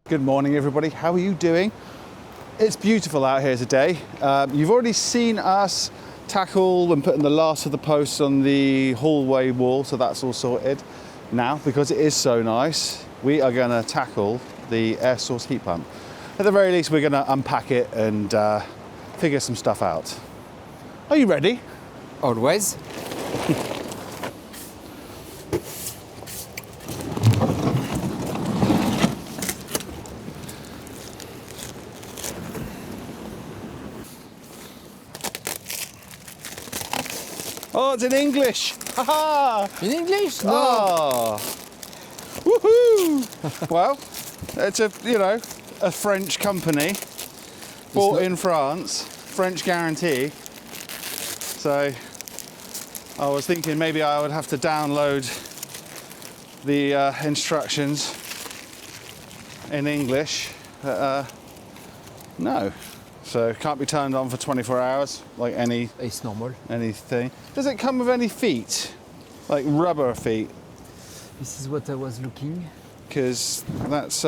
Good morning, everybody. How are you doing? It's beautiful out here today. You've already seen us tackle and putting the last of the posts on the hallway wall, so that's all sorted. Now, because it is so nice, we are going to tackle the air source heat pump. At the very least, we're going to unpack it and figure some stuff out. Are you ready? Always. Oh, it's in English! Ha-ha! In English? No. Oh. Woohoo! Well, it's a French company, bought in France, French guarantee. So I was thinking maybe I would have to download the instructions in English. No. So it can't be turned on for 24 hours like It's normal. anything. Does it come with any feet? Like rubber feet? This is what I was looking. Because that's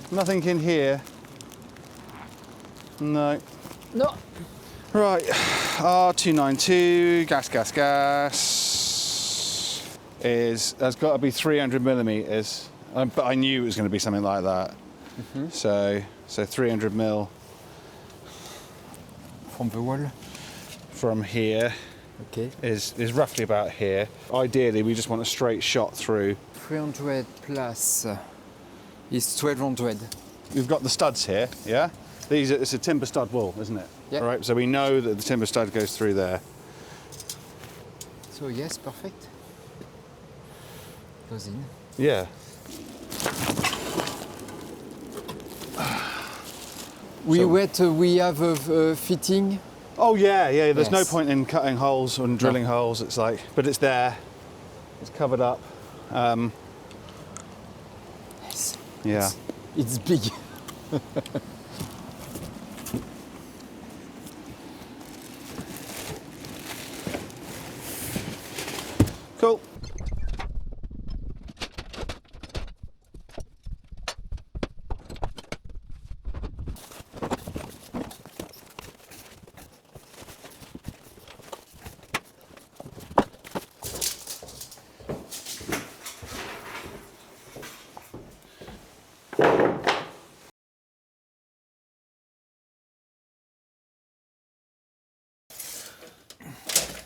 nothing in here. No. No. Right, R292 gas has got to be 300 millimeters. But I knew it was going to be something like that. Mm-hmm. So 300 mil From the wall. from here Okay. is roughly about here. Ideally, we just want a straight shot through. 300 plus is 1200. We've got the studs here, yeah? It's a timber stud wall, isn't it? Yeah. All right, so we know that the timber stud goes through there. So yes, perfect. Goes in. Yeah. We have a fitting. Oh yeah. There's no Yes. point in cutting holes and drilling holes. It's like, but it's there. It's covered up. Yes. Yeah. It's big. Cool.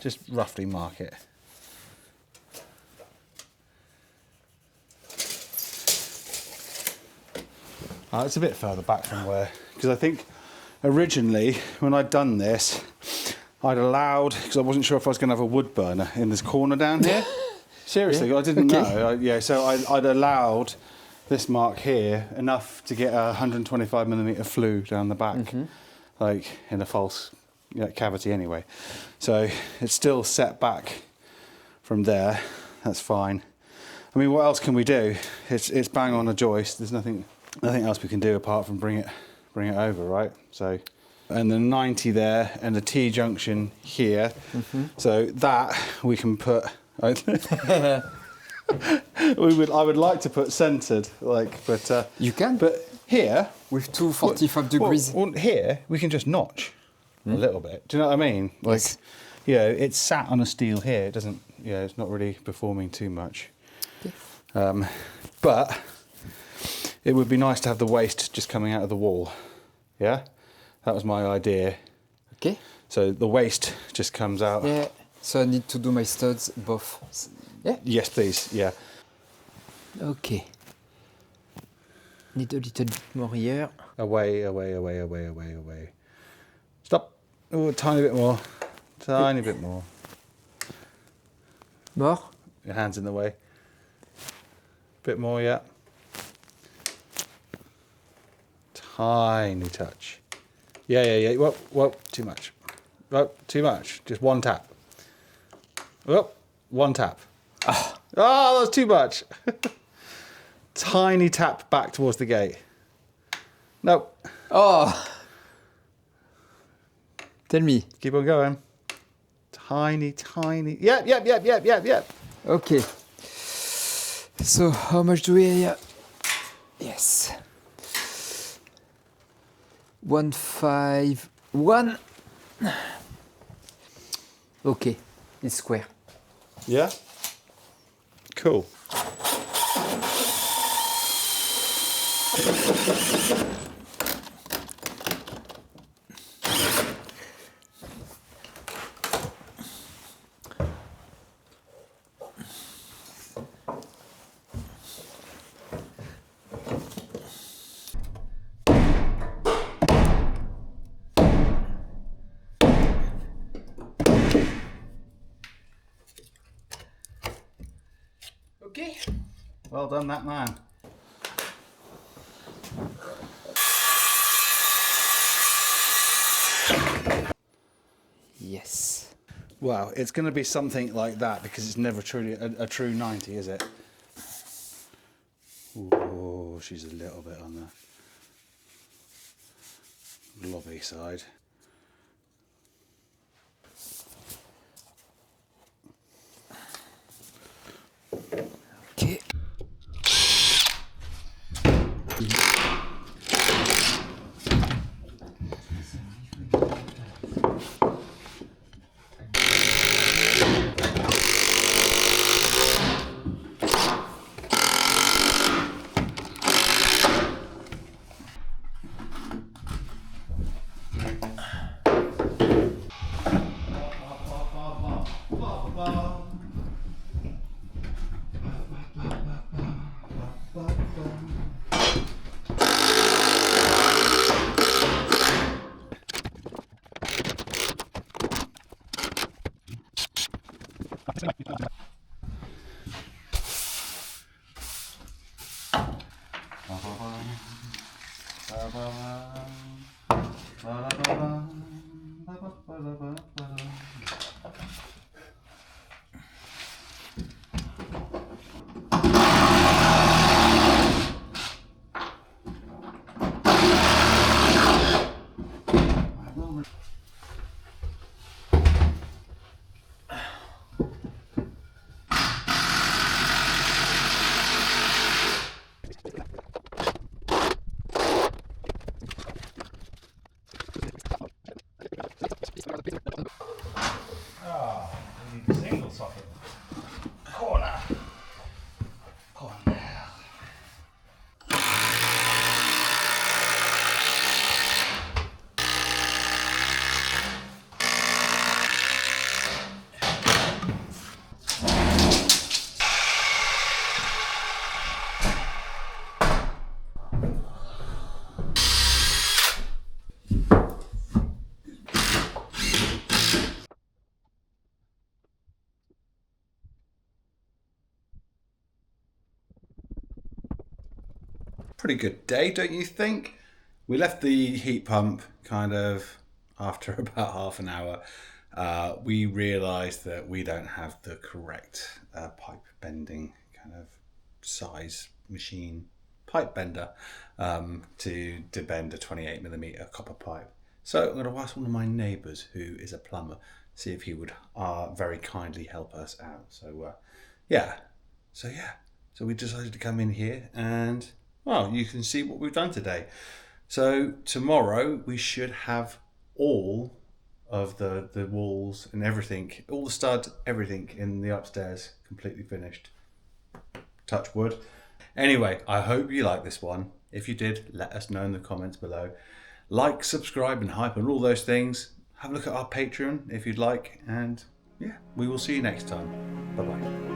Just roughly mark it. It's a bit further back from where, because I think originally when I'd done this, I'd allowed, because I wasn't sure if I was going to have a wood burner in this corner down here. Seriously, Yeah. I didn't Okay. know. So I'd allowed this mark here enough to get a 125 millimeter flue down the back, like in a false cavity anyway. So it's still set back from there. That's fine. I mean, what else can we do? It's bang on a joist. There's nothing else we can do apart from bring it over, right? So, and the 90 there and the T junction here. So that we can put. I would like to put centered, but You can. But here With 245 degrees. Well, here we can just notch a little bit. Do you know what I mean? Like, Yes. it's sat on a steel here. It doesn't. It's not really performing too much. But it would be nice to have the waste just coming out of the wall. Yeah, that was my idea. Okay. So the waste just comes out. Yeah. So I need to do my studs both. Yeah. Yes, please. Yeah. Okay. Need a little bit more here. Away. Stop. Oh, a tiny bit more. Tiny bit more. More. Your hand's in the way. Bit more, yeah. Tiny touch. Yeah. Whoa, too much. Whoa, too much. Just one tap. Whoa, one tap. Oh, that was too much. Tiny tap back towards the gate. Nope. Oh. Tell me. Keep on going. Tiny. Yep. Okay. So how much do we have? Yes. 151. Okay, it's square. Yeah? Cool. Okay. Well done, that man. Yes. Well, it's going to be something like that because it's never truly a true 90, is it? Oh, she's a little bit on the lobby side. Okay. We need a single socket. Corner. Corner. Pretty good day, don't you think? We left the heat pump kind of after about half an hour. We realised that we don't have the correct pipe bending kind of size machine pipe bender to bend a 28mm copper pipe. So I'm going to ask one of my neighbours who is a plumber, see if he would very kindly help us out. So so we decided to come in here and, well, you can see what we've done today. So tomorrow we should have all of the walls and everything, all the studs, everything in the upstairs completely finished. Touch wood. Anyway, I hope you like this one. If you did, let us know in the comments below. Like, subscribe and hype and all those things. Have a look at our Patreon if you'd like. And yeah, we will see you next time. Bye-bye.